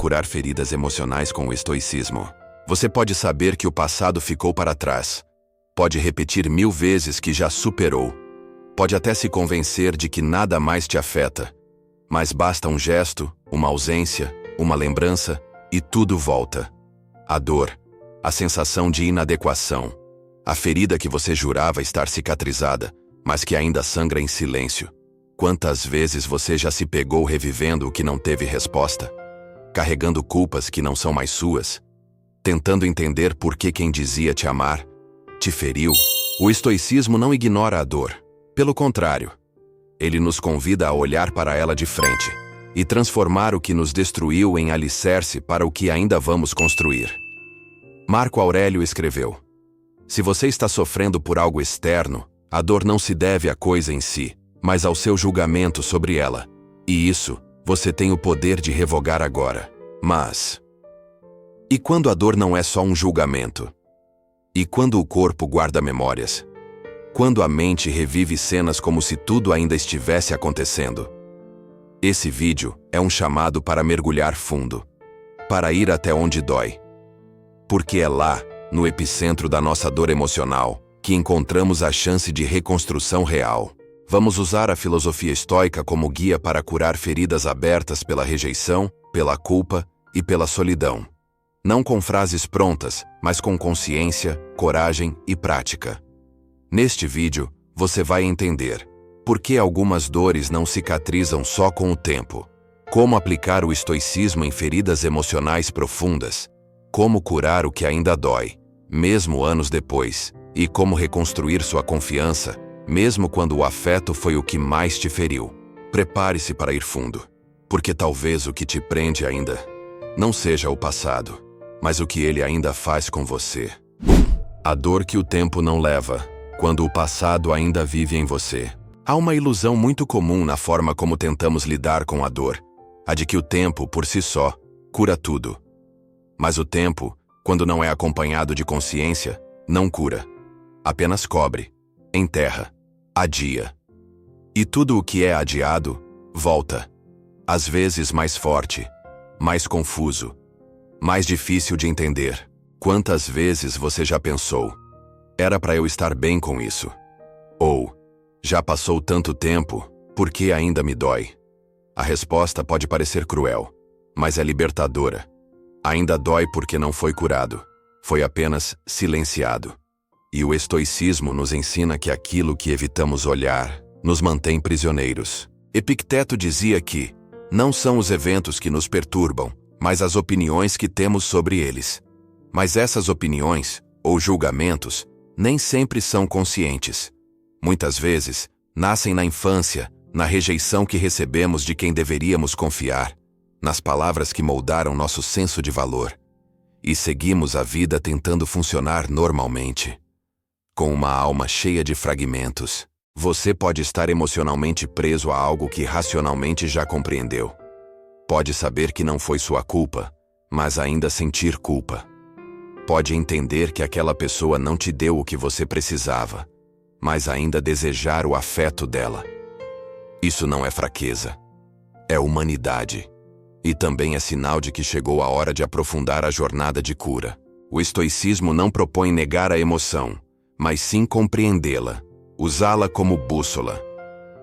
curar feridas emocionais com o estoicismo. Você pode saber que o passado ficou para trás. Pode repetir 1000 vezes que já superou. Pode até se convencer de que nada mais te afeta. Mas basta um gesto, uma ausência, uma lembrança, e tudo volta. A dor, a sensação de inadequação, a ferida que você jurava estar cicatrizada, mas que ainda sangra em silêncio. Quantas vezes você já se pegou revivendo o que não teve resposta? Carregando culpas que não são mais suas? Tentando entender por que quem dizia te amar te feriu? O estoicismo não ignora a dor. Pelo contrário, ele nos convida a olhar para ela de frente e transformar o que nos destruiu em alicerce para o que ainda vamos construir. Marco Aurélio escreveu: se você está sofrendo por algo externo, a dor não se deve à coisa em si, mas ao seu julgamento sobre ela. E isso, você tem o poder de revogar agora. Mas... e quando a dor não é só um julgamento? E quando o corpo guarda memórias? Quando a mente revive cenas como se tudo ainda estivesse acontecendo? Esse vídeo é um chamado para mergulhar fundo, para ir até onde dói. Porque é lá, no epicentro da nossa dor emocional, que encontramos a chance de reconstrução real. Vamos usar a filosofia estoica como guia para curar feridas abertas pela rejeição, pela culpa e pela solidão. Não com frases prontas, mas com consciência, coragem e prática. Neste vídeo, você vai entender por que algumas dores não cicatrizam só com o tempo, como aplicar o estoicismo em feridas emocionais profundas, como curar o que ainda dói, mesmo anos depois, e como reconstruir sua confiança, mesmo quando o afeto foi o que mais te feriu. Prepare-se para ir fundo, porque talvez o que te prende ainda não seja o passado, mas o que ele ainda faz com você. A dor que o tempo não leva, quando o passado ainda vive em você. Há uma ilusão muito comum na forma como tentamos lidar com a dor, a de que o tempo, por si só, cura tudo. Mas o tempo, quando não é acompanhado de consciência, não cura. Apenas cobre, enterra, adia. E tudo o que é adiado, volta. Às vezes mais forte, mais confuso, mais difícil de entender. Quantas vezes você já pensou: era para eu estar bem com isso? Ou, já passou tanto tempo, por que ainda me dói? A resposta pode parecer cruel, mas é libertadora. Ainda dói porque não foi curado, foi apenas silenciado. E o estoicismo nos ensina que aquilo que evitamos olhar nos mantém prisioneiros. Epicteto dizia que não são os eventos que nos perturbam, mas as opiniões que temos sobre eles. Mas essas opiniões, ou julgamentos, nem sempre são conscientes. Muitas vezes, nascem na infância, na rejeição que recebemos de quem deveríamos confiar, nas palavras que moldaram nosso senso de valor. E seguimos a vida tentando funcionar normalmente. Com uma alma cheia de fragmentos, você pode estar emocionalmente preso a algo que racionalmente já compreendeu. Pode saber que não foi sua culpa, mas ainda sentir culpa. Pode entender que aquela pessoa não te deu o que você precisava, mas ainda desejar o afeto dela. Isso não é fraqueza, é humanidade. E também é sinal de que chegou a hora de aprofundar a jornada de cura. O estoicismo não propõe negar a emoção, mas sim compreendê-la, usá-la como bússola.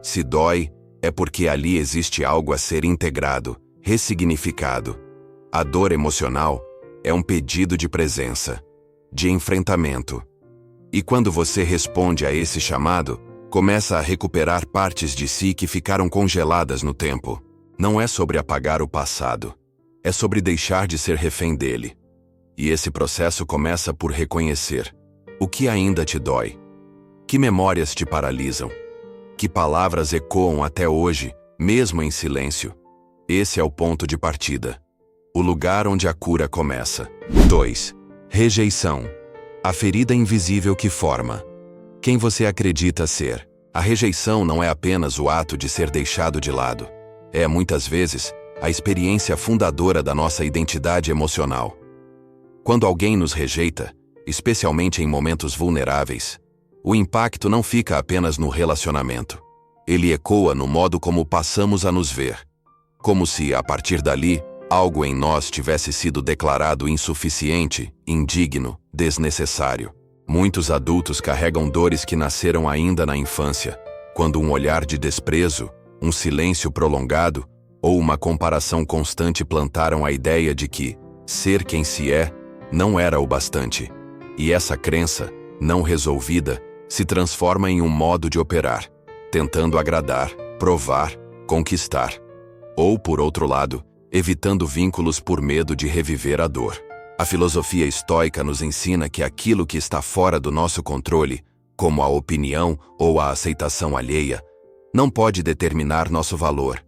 Se dói, é porque ali existe algo a ser integrado, ressignificado. A dor emocional é um pedido de presença, de enfrentamento. E quando você responde a esse chamado, começa a recuperar partes de si que ficaram congeladas no tempo. Não é sobre apagar o passado, é sobre deixar de ser refém dele. E esse processo começa por reconhecer o que ainda te dói, que memórias te paralisam, que palavras ecoam até hoje, mesmo em silêncio. Esse é o ponto de partida, o lugar onde a cura começa. 2. Rejeição. A ferida invisível que forma quem você acredita ser. A rejeição não é apenas o ato de ser deixado de lado. É, muitas vezes, a experiência fundadora da nossa identidade emocional. Quando alguém nos rejeita, especialmente em momentos vulneráveis, o impacto não fica apenas no relacionamento. Ele ecoa no modo como passamos a nos ver. Como se, a partir dali, algo em nós tivesse sido declarado insuficiente, indigno, desnecessário. Muitos adultos carregam dores que nasceram ainda na infância, quando um olhar de desprezo, um silêncio prolongado ou uma comparação constante plantaram a ideia de que ser quem se é não era o bastante. E essa crença, não resolvida, se transforma em um modo de operar, tentando agradar, provar, conquistar. Ou, por outro lado, evitando vínculos por medo de reviver a dor. A filosofia estoica nos ensina que aquilo que está fora do nosso controle, como a opinião ou a aceitação alheia, não pode determinar nosso valor.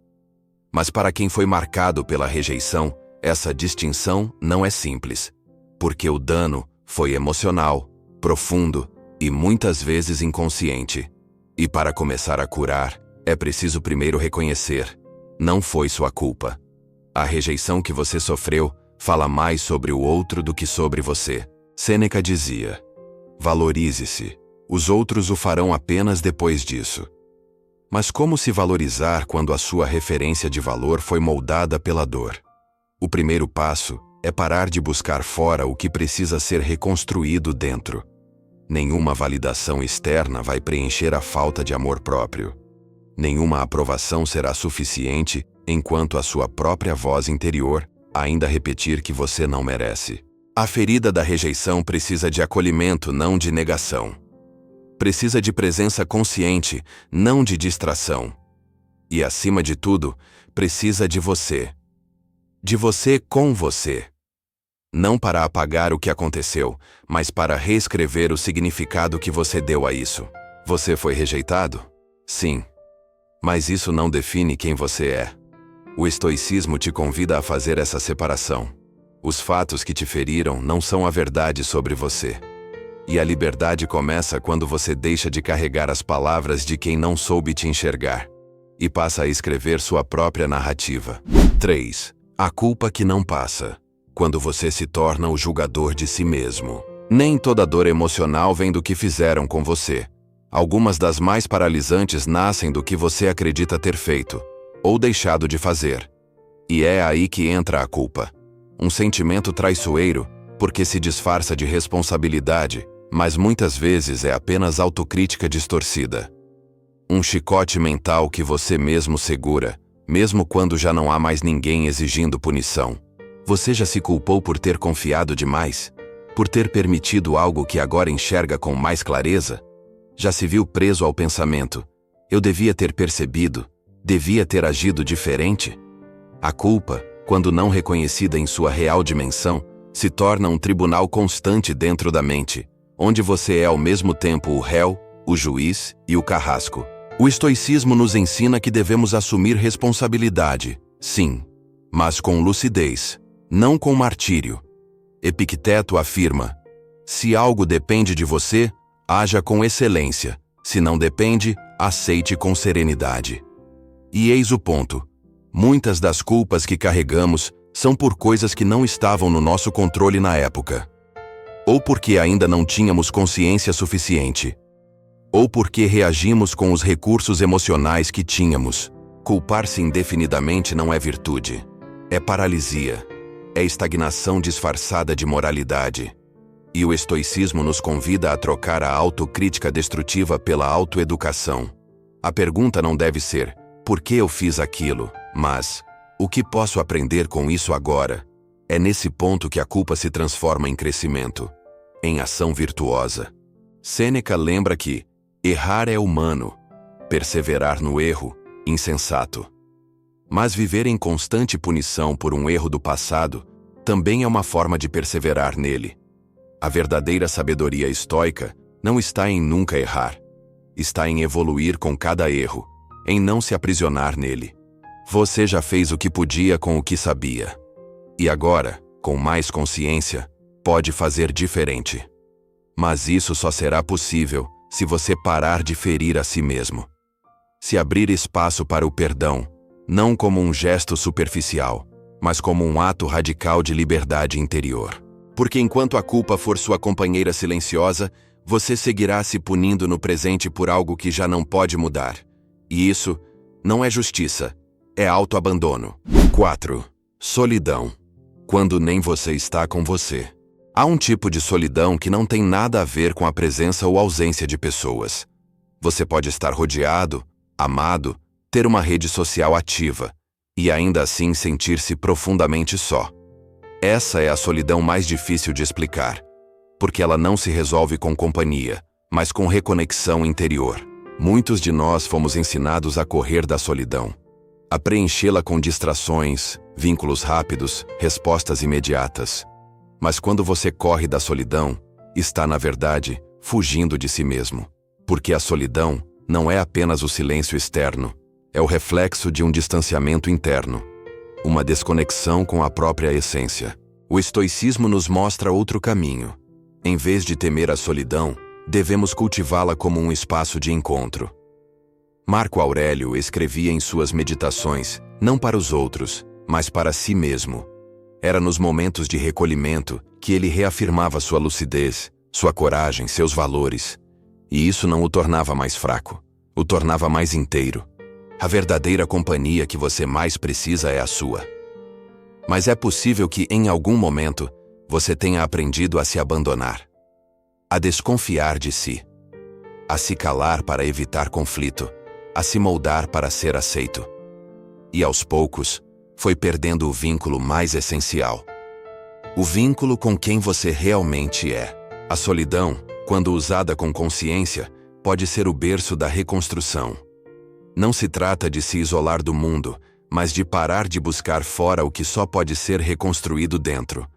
Mas para quem foi marcado pela rejeição, essa distinção não é simples, porque o dano foi emocional, profundo e muitas vezes inconsciente. E para começar a curar, é preciso primeiro reconhecer: não foi sua culpa. A rejeição que você sofreu fala mais sobre o outro do que sobre você. Sêneca dizia: valorize-se, os outros o farão apenas depois disso. Mas como se valorizar quando a sua referência de valor foi moldada pela dor? O primeiro passo é parar de buscar fora o que precisa ser reconstruído dentro. Nenhuma validação externa vai preencher a falta de amor próprio. Nenhuma aprovação será suficiente enquanto a sua própria voz interior ainda repetir que você não merece. A ferida da rejeição precisa de acolhimento, não de negação. Precisa de presença consciente, não de distração. E, acima de tudo, precisa de você. De você com você. Não para apagar o que aconteceu, mas para reescrever o significado que você deu a isso. Você foi rejeitado? Sim. Mas isso não define quem você é. O estoicismo te convida a fazer essa separação. Os fatos que te feriram não são a verdade sobre você. E a liberdade começa quando você deixa de carregar as palavras de quem não soube te enxergar e passa a escrever sua própria narrativa. 3. A culpa que não passa. Quando você se torna o julgador de si mesmo. Nem toda dor emocional vem do que fizeram com você. Algumas das mais paralisantes nascem do que você acredita ter feito, ou deixado de fazer. E é aí que entra a culpa. Um sentimento traiçoeiro, porque se disfarça de responsabilidade, mas muitas vezes é apenas autocrítica distorcida. Um chicote mental que você mesmo segura, mesmo quando já não há mais ninguém exigindo punição. Você já se culpou por ter confiado demais? Por ter permitido algo que agora enxerga com mais clareza? Já se viu preso ao pensamento: eu devia ter percebido, devia ter agido diferente? A culpa, quando não reconhecida em sua real dimensão, se torna um tribunal constante dentro da mente, onde você é ao mesmo tempo o réu, o juiz e o carrasco. O estoicismo nos ensina que devemos assumir responsabilidade, sim, mas com lucidez, não com martírio. Epicteto afirma: se algo depende de você, haja com excelência. Se não depende, aceite com serenidade. E eis o ponto. Muitas das culpas que carregamos são por coisas que não estavam no nosso controle na época. Ou porque ainda não tínhamos consciência suficiente. Ou porque reagimos com os recursos emocionais que tínhamos. Culpar-se indefinidamente não é virtude. É paralisia. É estagnação disfarçada de moralidade. E o estoicismo nos convida a trocar a autocrítica destrutiva pela autoeducação. A pergunta não deve ser: por que eu fiz aquilo? Mas: o que posso aprender com isso agora? É nesse ponto que a culpa se transforma em crescimento, em ação virtuosa. Sêneca lembra que errar é humano, perseverar no erro, insensato. Mas viver em constante punição por um erro do passado também é uma forma de perseverar nele. A verdadeira sabedoria estoica não está em nunca errar. Está em evoluir com cada erro, em não se aprisionar nele. Você já fez o que podia com o que sabia. E agora, com mais consciência, pode fazer diferente. Mas isso só será possível se você parar de ferir a si mesmo. Se abrir espaço para o perdão, não como um gesto superficial, mas como um ato radical de liberdade interior. Porque enquanto a culpa for sua companheira silenciosa, você seguirá se punindo no presente por algo que já não pode mudar. E isso não é justiça, é autoabandono. 4. Solidão. Quando nem você está com você. Há um tipo de solidão que não tem nada a ver com a presença ou ausência de pessoas. Você pode estar rodeado, amado, ter uma rede social ativa, e ainda assim sentir-se profundamente só. Essa é a solidão mais difícil de explicar, porque ela não se resolve com companhia, mas com reconexão interior. Muitos de nós fomos ensinados a correr da solidão, a preenchê-la com distrações, vínculos rápidos, respostas imediatas. Mas quando você corre da solidão, está, na verdade, fugindo de si mesmo. Porque a solidão não é apenas o silêncio externo, é o reflexo de um distanciamento interno, uma desconexão com a própria essência. O estoicismo nos mostra outro caminho. Em vez de temer a solidão, devemos cultivá-la como um espaço de encontro. Marco Aurélio escrevia em suas meditações, não para os outros, mas para si mesmo. Era nos momentos de recolhimento que ele reafirmava sua lucidez, sua coragem, seus valores. E isso não o tornava mais fraco, o tornava mais inteiro. A verdadeira companhia que você mais precisa é a sua. Mas é possível que, em algum momento, você tenha aprendido a se abandonar, a desconfiar de si, a se calar para evitar conflito, a se moldar para ser aceito. E aos poucos, foi perdendo o vínculo mais essencial. O vínculo com quem você realmente é. A solidão, quando usada com consciência, pode ser o berço da reconstrução. Não se trata de se isolar do mundo, mas de parar de buscar fora o que só pode ser reconstruído dentro.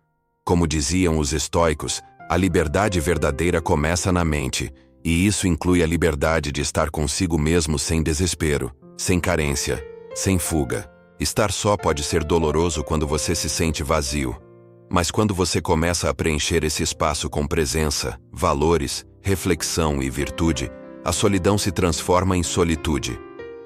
Como diziam os estoicos, a liberdade verdadeira começa na mente, e isso inclui a liberdade de estar consigo mesmo sem desespero, sem carência, sem fuga. Estar só pode ser doloroso quando você se sente vazio. Mas quando você começa a preencher esse espaço com presença, valores, reflexão e virtude, a solidão se transforma em solitude,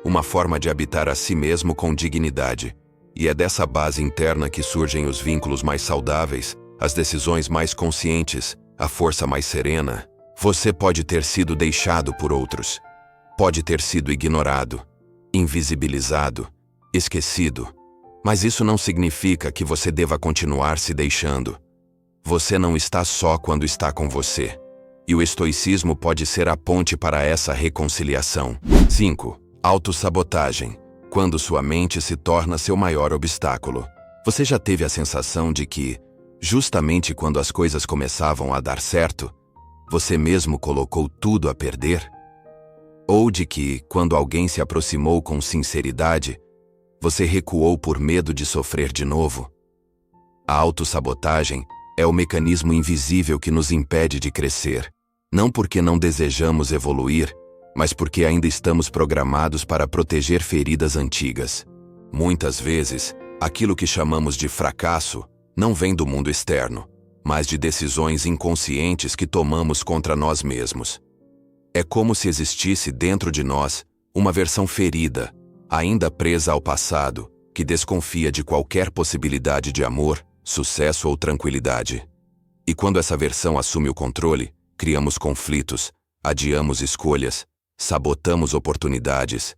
uma forma de habitar a si mesmo com dignidade. E é dessa base interna que surgem os vínculos mais saudáveis, as decisões mais conscientes, a força mais serena. Você pode ter sido deixado por outros. Pode ter sido ignorado, invisibilizado, esquecido. Mas isso não significa que você deva continuar se deixando. Você não está só quando está com você. E o estoicismo pode ser a ponte para essa reconciliação. 5. Autossabotagem. Quando sua mente se torna seu maior obstáculo. Você já teve a sensação de que, justamente quando as coisas começavam a dar certo, você mesmo colocou tudo a perder? Ou de que, quando alguém se aproximou com sinceridade, você recuou por medo de sofrer de novo? A autossabotagem é o mecanismo invisível que nos impede de crescer, não porque não desejamos evoluir, mas porque ainda estamos programados para proteger feridas antigas. Muitas vezes, aquilo que chamamos de fracasso não vem do mundo externo, mas de decisões inconscientes que tomamos contra nós mesmos. É como se existisse dentro de nós uma versão ferida, ainda presa ao passado, que desconfia de qualquer possibilidade de amor, sucesso ou tranquilidade. E quando essa versão assume o controle, criamos conflitos, adiamos escolhas, sabotamos oportunidades,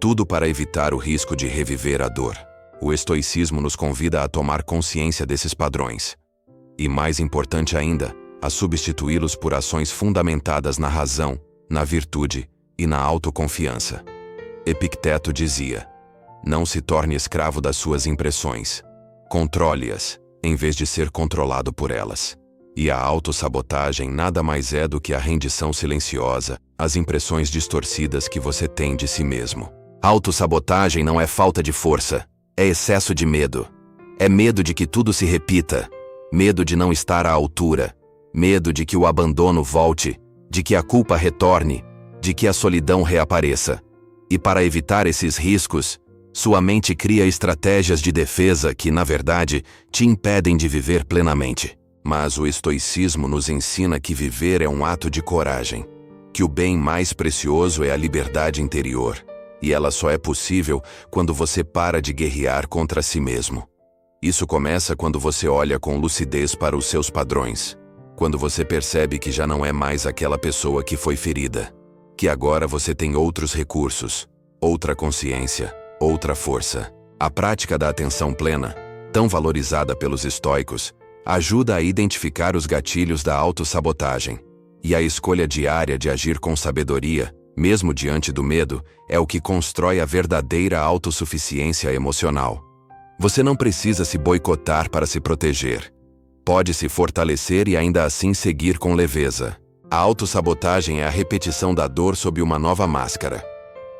tudo para evitar o risco de reviver a dor. O estoicismo nos convida a tomar consciência desses padrões. E mais importante ainda, a substituí-los por ações fundamentadas na razão, na virtude e na autoconfiança. Epicteto dizia: não se torne escravo das suas impressões. Controle-as, em vez de ser controlado por elas. E a autossabotagem nada mais é do que a rendição silenciosa, as impressões distorcidas que você tem de si mesmo. Autossabotagem não é falta de força, é excesso de medo. É medo de que tudo se repita, medo de não estar à altura, medo de que o abandono volte, de que a culpa retorne, de que a solidão reapareça. E para evitar esses riscos, sua mente cria estratégias de defesa que, na verdade, te impedem de viver plenamente. Mas o estoicismo nos ensina que viver é um ato de coragem, que o bem mais precioso é a liberdade interior, e ela só é possível quando você para de guerrear contra si mesmo. Isso começa quando você olha com lucidez para os seus padrões, quando você percebe que já não é mais aquela pessoa que foi ferida, que agora você tem outros recursos, outra consciência, outra força. A prática da atenção plena, tão valorizada pelos estoicos, ajuda a identificar os gatilhos da autossabotagem. E a escolha diária de agir com sabedoria, mesmo diante do medo, é o que constrói a verdadeira autossuficiência emocional. Você não precisa se boicotar para se proteger. Pode se fortalecer e ainda assim seguir com leveza. A autossabotagem é a repetição da dor sob uma nova máscara.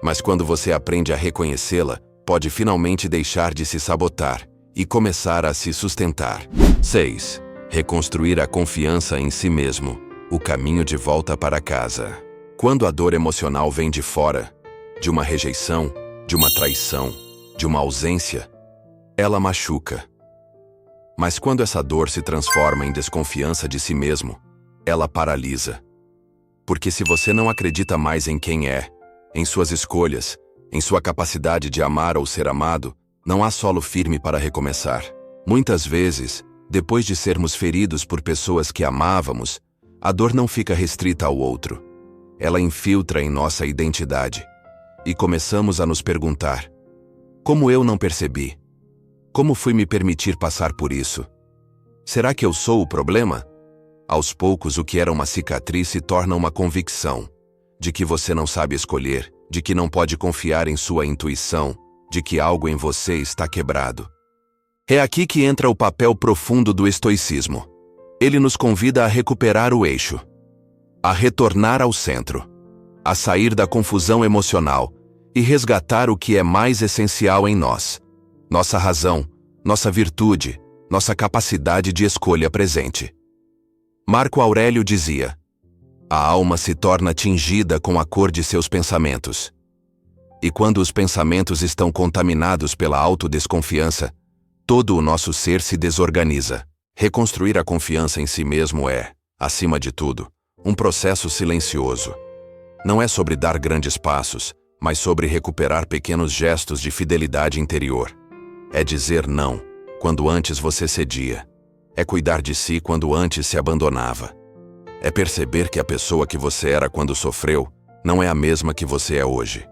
Mas quando você aprende a reconhecê-la, pode finalmente deixar de se sabotar e começar a se sustentar. 6. Reconstruir a confiança em si mesmo. O caminho de volta para casa. Quando a dor emocional vem de fora, de uma rejeição, de uma traição, de uma ausência, ela machuca. Mas quando essa dor se transforma em desconfiança de si mesmo, ela paralisa. Porque se você não acredita mais em quem é, em suas escolhas, em sua capacidade de amar ou ser amado, não há solo firme para recomeçar. Muitas vezes, depois de sermos feridos por pessoas que amávamos, a dor não fica restrita ao outro. Ela infiltra em nossa identidade. E começamos a nos perguntar: como eu não percebi? Como fui me permitir passar por isso? Será que eu sou o problema? Aos poucos, o que era uma cicatriz se torna uma convicção de que você não sabe escolher, de que não pode confiar em sua intuição, de que algo em você está quebrado. É aqui que entra o papel profundo do estoicismo. Ele nos convida a recuperar o eixo, a retornar ao centro, a sair da confusão emocional e resgatar o que é mais essencial em nós: nossa razão, nossa virtude, nossa capacidade de escolha presente. Marco Aurélio dizia: a alma se torna tingida com a cor de seus pensamentos. E quando os pensamentos estão contaminados pela autodesconfiança, todo o nosso ser se desorganiza. Reconstruir a confiança em si mesmo é, acima de tudo, um processo silencioso. Não é sobre dar grandes passos, mas sobre recuperar pequenos gestos de fidelidade interior. É dizer não, quando antes você cedia. É cuidar de si quando antes se abandonava. É perceber que a pessoa que você era quando sofreu não é a mesma que você é hoje.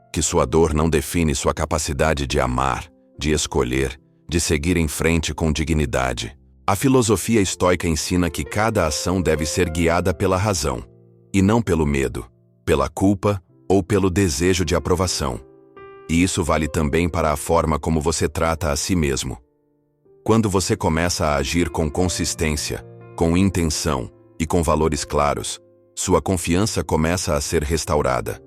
Que sua dor não define sua capacidade de amar, de escolher, de seguir em frente com dignidade. A filosofia estoica ensina que cada ação deve ser guiada pela razão, e não pelo medo, pela culpa ou pelo desejo de aprovação. E isso vale também para a forma como você trata a si mesmo. Quando você começa a agir com consistência, com intenção e com valores claros, sua confiança começa a ser restaurada.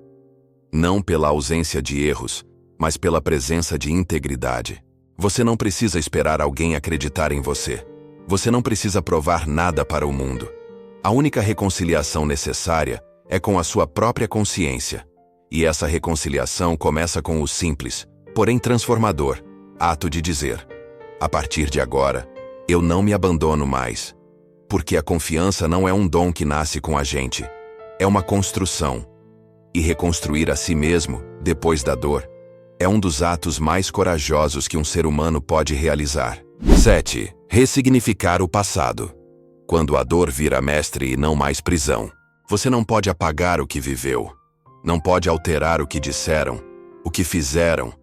Não pela ausência de erros, mas pela presença de integridade. Você não precisa esperar alguém acreditar em você. Você não precisa provar nada para o mundo. A única reconciliação necessária é com a sua própria consciência. E essa reconciliação começa com o simples, porém transformador, ato de dizer: a partir de agora, eu não me abandono mais. Porque a confiança não é um dom que nasce com a gente. É uma construção. E reconstruir a si mesmo, depois da dor, é um dos atos mais corajosos que um ser humano pode realizar. 7. Ressignificar o passado. Quando a dor vira mestre e não mais prisão, você não pode apagar o que viveu. Não pode alterar o que disseram, o que fizeram,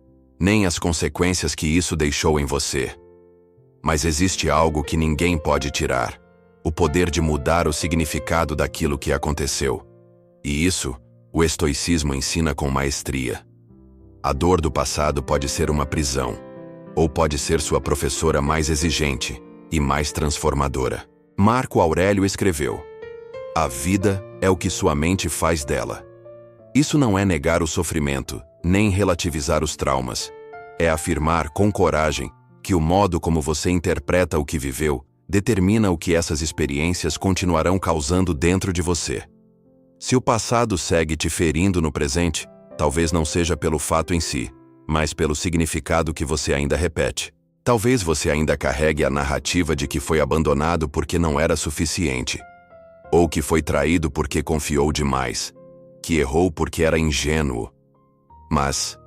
nem as consequências que isso deixou em você. Mas existe algo que ninguém pode tirar: o poder de mudar o significado daquilo que aconteceu. E isso, o estoicismo ensina com maestria. A dor do passado pode ser uma prisão, ou pode ser sua professora mais exigente e mais transformadora. Marco Aurélio escreveu: a vida é o que sua mente faz dela. Isso não é negar o sofrimento, nem relativizar os traumas. É afirmar com coragem que o modo como você interpreta o que viveu determina o que essas experiências continuarão causando dentro de você. Se o passado segue te ferindo no presente, talvez não seja pelo fato em si, mas pelo significado que você ainda repete. Talvez você ainda carregue a narrativa de que foi abandonado porque não era suficiente, ou que foi traído porque confiou demais, que errou porque era ingênuo. Mas,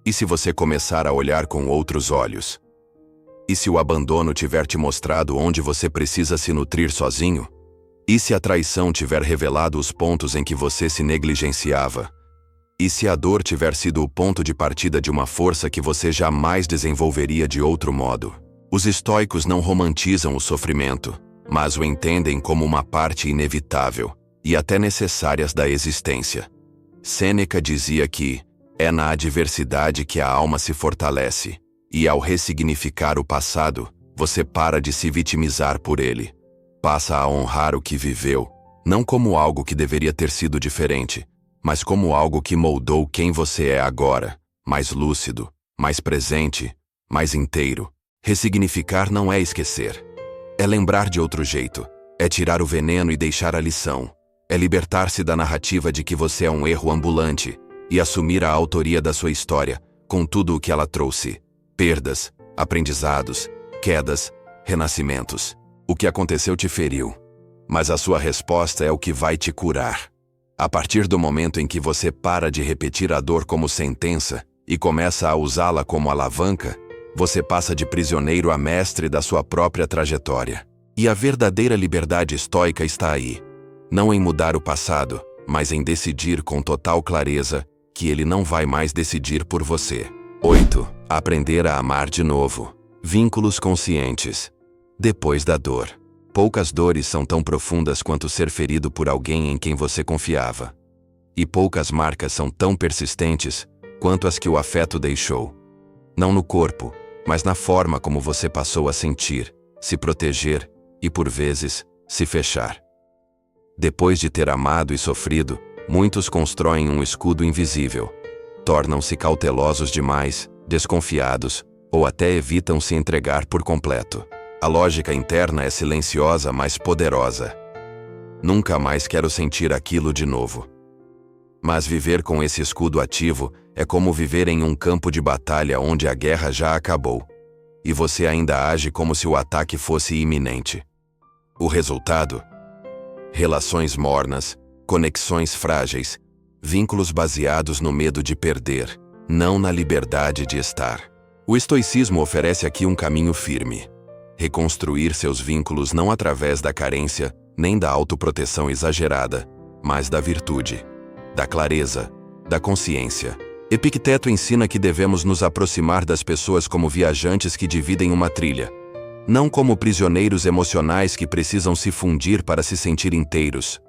e se você começar a olhar com outros olhos? E se o abandono tiver te mostrado onde você precisa se nutrir sozinho? E se a traição tiver revelado os pontos em que você se negligenciava? E se a dor tiver sido o ponto de partida de uma força que você jamais desenvolveria de outro modo? Os estoicos não romantizam o sofrimento, mas o entendem como uma parte inevitável e até necessárias da existência. Sêneca dizia que é na adversidade que a alma se fortalece, e ao ressignificar o passado, você para de se vitimizar por ele. Passa a honrar o que viveu, não como algo que deveria ter sido diferente, mas como algo que moldou quem você é agora, mais lúcido, mais presente, mais inteiro. Ressignificar não é esquecer. É lembrar de outro jeito. É tirar o veneno e deixar a lição. É libertar-se da narrativa de que você é um erro ambulante e assumir a autoria da sua história, com tudo o que ela trouxe. Perdas, aprendizados, quedas, renascimentos. O que aconteceu te feriu, mas a sua resposta é o que vai te curar. A partir do momento em que você para de repetir a dor como sentença e começa a usá-la como alavanca, você passa de prisioneiro a mestre da sua própria trajetória. E a verdadeira liberdade estoica está aí. Não em mudar o passado, mas em decidir com total clareza que ele não vai mais decidir por você. 8. Aprender a amar de novo. Vínculos conscientes. Depois da dor. Poucas dores são tão profundas quanto ser ferido por alguém em quem você confiava. E poucas marcas são tão persistentes quanto as que o afeto deixou. Não no corpo, mas na forma como você passou a sentir, se proteger e, por vezes, se fechar. Depois de ter amado e sofrido, muitos constroem um escudo invisível. Tornam-se cautelosos demais, desconfiados, ou até evitam se entregar por completo. A lógica interna é silenciosa, mas poderosa. Nunca mais quero sentir aquilo de novo. Mas viver com esse escudo ativo é como viver em um campo de batalha onde a guerra já acabou. E você ainda age como se o ataque fosse iminente. O resultado? Relações mornas, conexões frágeis, vínculos baseados no medo de perder, não na liberdade de estar. O estoicismo oferece aqui um caminho firme. Reconstruir seus vínculos não através da carência, nem da autoproteção exagerada, mas da virtude, da clareza, da consciência. Epicteto ensina que devemos nos aproximar das pessoas como viajantes que dividem uma trilha, não como prisioneiros emocionais que precisam se fundir para se sentir inteiros.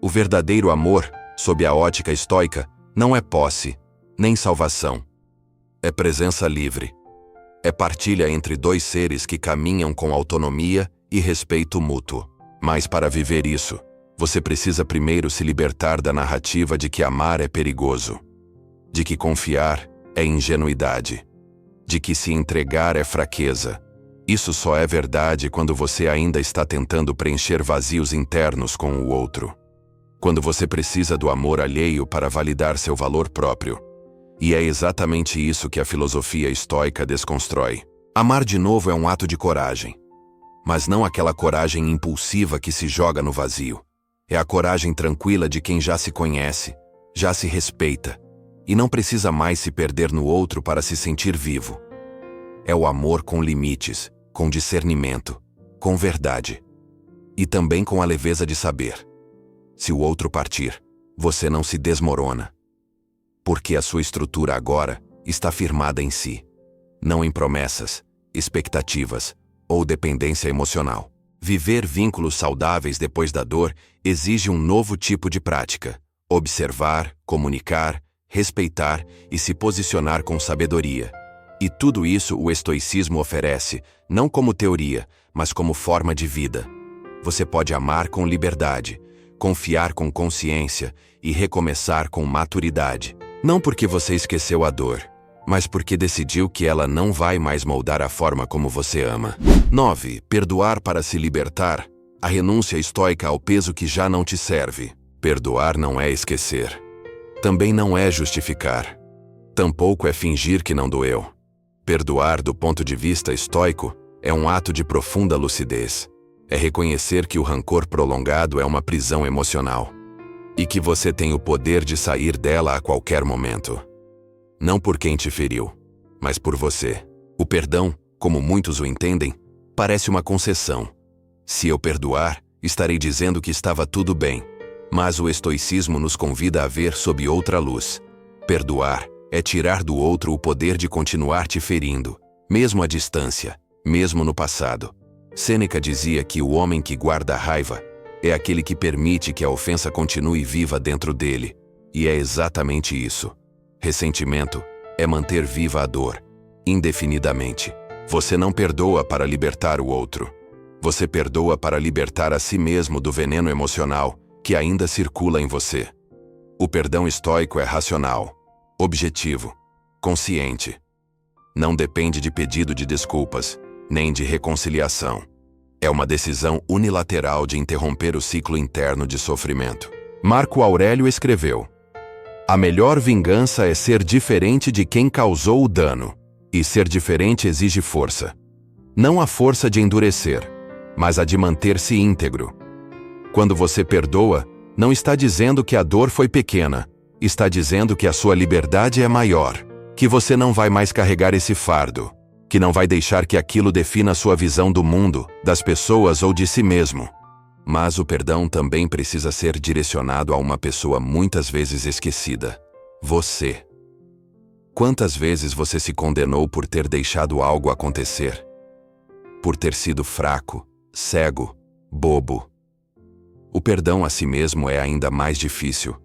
O verdadeiro amor, sob a ótica estoica, não é posse, nem salvação. É presença livre. É partilha entre dois seres que caminham com autonomia e respeito mútuo. Mas para viver isso, você precisa primeiro se libertar da narrativa de que amar é perigoso, de que confiar é ingenuidade, de que se entregar é fraqueza. Isso só é verdade quando você ainda está tentando preencher vazios internos com o outro. Quando você precisa do amor alheio para validar seu valor próprio. E é exatamente isso que a filosofia estoica desconstrói. Amar de novo é um ato de coragem. Mas não aquela coragem impulsiva que se joga no vazio. É a coragem tranquila de quem já se conhece, já se respeita, e não precisa mais se perder no outro para se sentir vivo. É o amor com limites, com discernimento, com verdade. E também com a leveza de saber. Se o outro partir, você não se desmorona. Porque a sua estrutura agora está firmada em si, não em promessas, expectativas ou dependência emocional. Viver vínculos saudáveis depois da dor exige um novo tipo de prática. Observar, comunicar, respeitar e se posicionar com sabedoria. E tudo isso o estoicismo oferece, não como teoria, mas como forma de vida. Você pode amar com liberdade, confiar com consciência e recomeçar com maturidade. Não porque você esqueceu a dor, mas porque decidiu que ela não vai mais moldar a forma como você ama. 9. Perdoar para se libertar. A renúncia estoica ao peso que já não te serve. Perdoar não é esquecer. Também não é justificar. Tampouco é fingir que não doeu. Perdoar, do ponto de vista estoico, é um ato de profunda lucidez. É reconhecer que o rancor prolongado é uma prisão emocional. E que você tem o poder de sair dela a qualquer momento. Não por quem te feriu, mas por você. O perdão, como muitos o entendem, parece uma concessão. Se eu perdoar, estarei dizendo que estava tudo bem. Mas o estoicismo nos convida a ver sob outra luz. Perdoar é tirar do outro o poder de continuar te ferindo, mesmo à distância, mesmo no passado. Sêneca dizia que o homem que guarda a raiva é aquele que permite que a ofensa continue viva dentro dele. E é exatamente isso. Ressentimento é manter viva a dor, indefinidamente. Você não perdoa para libertar o outro. Você perdoa para libertar a si mesmo do veneno emocional que ainda circula em você. O perdão estoico é racional, objetivo, consciente. Não depende de pedido de desculpas, nem de reconciliação. É uma decisão unilateral de interromper o ciclo interno de sofrimento. Marco Aurélio escreveu: "A melhor vingança é ser diferente de quem causou o dano, e ser diferente exige força. Não a força de endurecer, mas a de manter-se íntegro." Quando você perdoa, não está dizendo que a dor foi pequena, está dizendo que a sua liberdade é maior, que você não vai mais carregar esse fardo, que não vai deixar que aquilo defina a sua visão do mundo, das pessoas ou de si mesmo. Mas o perdão também precisa ser direcionado a uma pessoa muitas vezes esquecida: você. Quantas vezes você se condenou por ter deixado algo acontecer? Por ter sido fraco, cego, bobo? O perdão a si mesmo é ainda mais difícil,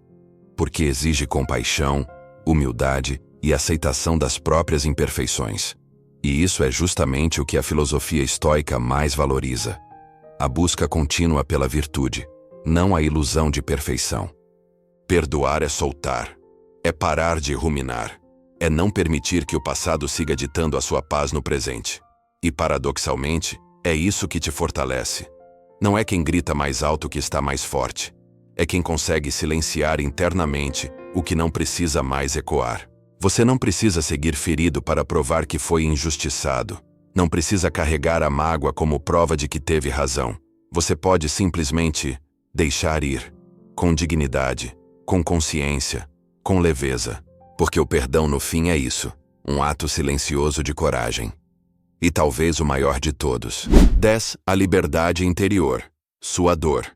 porque exige compaixão, humildade e aceitação das próprias imperfeições. E isso é justamente o que a filosofia estoica mais valoriza: a busca contínua pela virtude, não a ilusão de perfeição. Perdoar é soltar, é parar de ruminar, é não permitir que o passado siga ditando a sua paz no presente. E paradoxalmente, é isso que te fortalece. Não é quem grita mais alto que está mais forte, é quem consegue silenciar internamente o que não precisa mais ecoar. Você não precisa seguir ferido para provar que foi injustiçado. Não precisa carregar a mágoa como prova de que teve razão. Você pode simplesmente deixar ir, com dignidade, com consciência, com leveza. Porque o perdão no fim é isso, um ato silencioso de coragem. E talvez o maior de todos. 10. A liberdade interior. Sua dor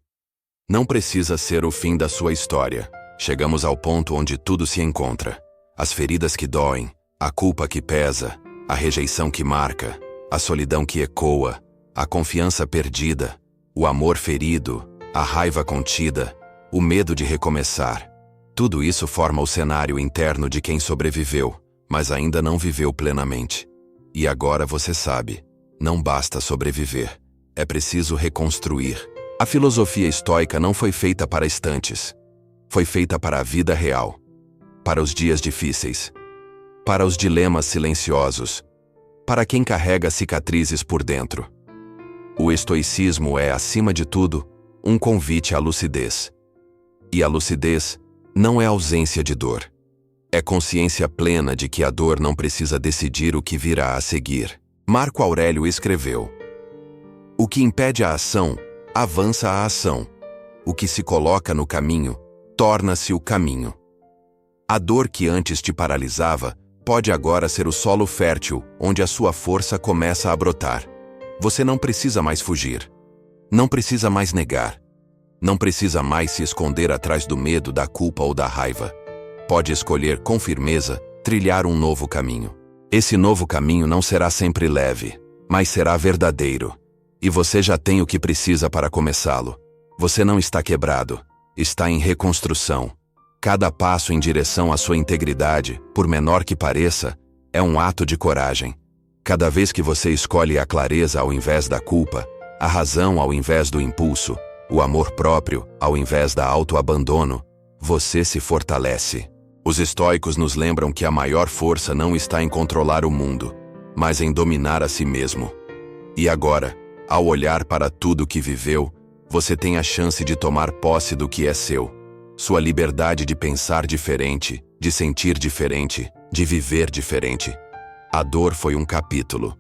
não precisa ser o fim da sua história. Chegamos ao ponto onde tudo se encontra. As feridas que doem, a culpa que pesa, a rejeição que marca, a solidão que ecoa, a confiança perdida, o amor ferido, a raiva contida, o medo de recomeçar. Tudo isso forma o cenário interno de quem sobreviveu, mas ainda não viveu plenamente. E agora você sabe, não basta sobreviver, é preciso reconstruir. A filosofia estoica não foi feita para estantes. Foi feita para a vida real. Para os dias difíceis, para os dilemas silenciosos, para quem carrega cicatrizes por dentro. O estoicismo é, acima de tudo, um convite à lucidez. E a lucidez não é ausência de dor. É consciência plena de que a dor não precisa decidir o que virá a seguir. Marco Aurélio escreveu: "O que impede a ação, avança a ação. O que se coloca no caminho, torna-se o caminho." A dor que antes te paralisava pode agora ser o solo fértil onde a sua força começa a brotar. Você não precisa mais fugir. Não precisa mais negar. Não precisa mais se esconder atrás do medo, da culpa ou da raiva. Pode escolher com firmeza trilhar um novo caminho. Esse novo caminho não será sempre leve, mas será verdadeiro. E você já tem o que precisa para começá-lo. Você não está quebrado, está em reconstrução. Cada passo em direção à sua integridade, por menor que pareça, é um ato de coragem. Cada vez que você escolhe a clareza ao invés da culpa, a razão ao invés do impulso, o amor próprio ao invés da autoabandono, você se fortalece. Os estoicos nos lembram que a maior força não está em controlar o mundo, mas em dominar a si mesmo. E agora, ao olhar para tudo que viveu, você tem a chance de tomar posse do que é seu. Sua liberdade de pensar diferente, de sentir diferente, de viver diferente. A dor foi um capítulo,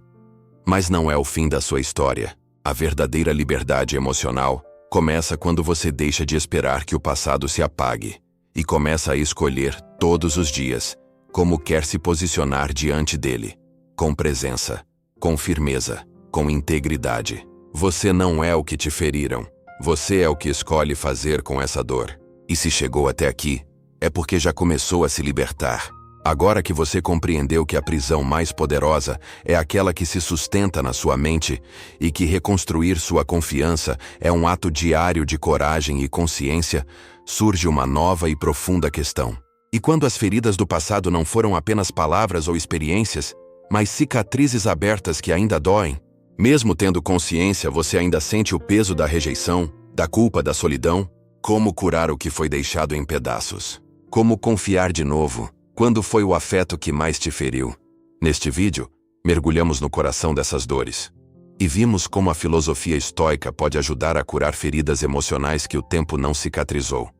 mas não é o fim da sua história. A verdadeira liberdade emocional começa quando você deixa de esperar que o passado se apague e começa a escolher, todos os dias, como quer se posicionar diante dele. Com presença, com firmeza, com integridade. Você não é o que te feriram. Você é o que escolhe fazer com essa dor. E se chegou até aqui, é porque já começou a se libertar. Agora que você compreendeu que a prisão mais poderosa é aquela que se sustenta na sua mente e que reconstruir sua confiança é um ato diário de coragem e consciência, surge uma nova e profunda questão. E quando as feridas do passado não foram apenas palavras ou experiências, mas cicatrizes abertas que ainda doem? Mesmo tendo consciência, você ainda sente o peso da rejeição, da culpa, da solidão? Como curar o que foi deixado em pedaços? Como confiar de novo? Quando foi o afeto que mais te feriu? Neste vídeo, mergulhamos no coração dessas dores. E vimos como a filosofia estoica pode ajudar a curar feridas emocionais que o tempo não cicatrizou.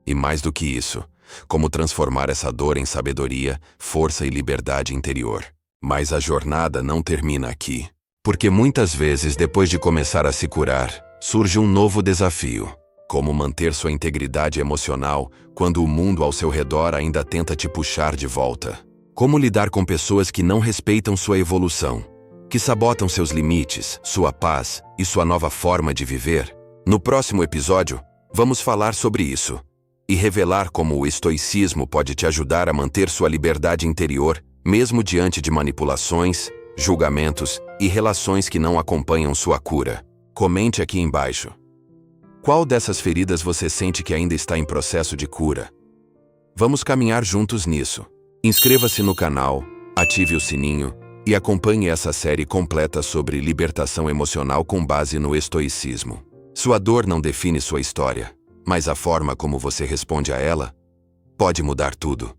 E mais do que isso, como transformar essa dor em sabedoria, força e liberdade interior. Mas a jornada não termina aqui. Porque muitas vezes, depois de começar a se curar, surge um novo desafio. Como manter sua integridade emocional quando o mundo ao seu redor ainda tenta te puxar de volta? Como lidar com pessoas que não respeitam sua evolução, que sabotam seus limites, sua paz e sua nova forma de viver? No próximo episódio, vamos falar sobre isso e revelar como o estoicismo pode te ajudar a manter sua liberdade interior, mesmo diante de manipulações, julgamentos e relações que não acompanham sua cura. Comente aqui embaixo. Qual dessas feridas você sente que ainda está em processo de cura? Vamos caminhar juntos nisso. Inscreva-se no canal, ative o sininho e acompanhe essa série completa sobre libertação emocional com base no estoicismo. Sua dor não define sua história, mas a forma como você responde a ela pode mudar tudo.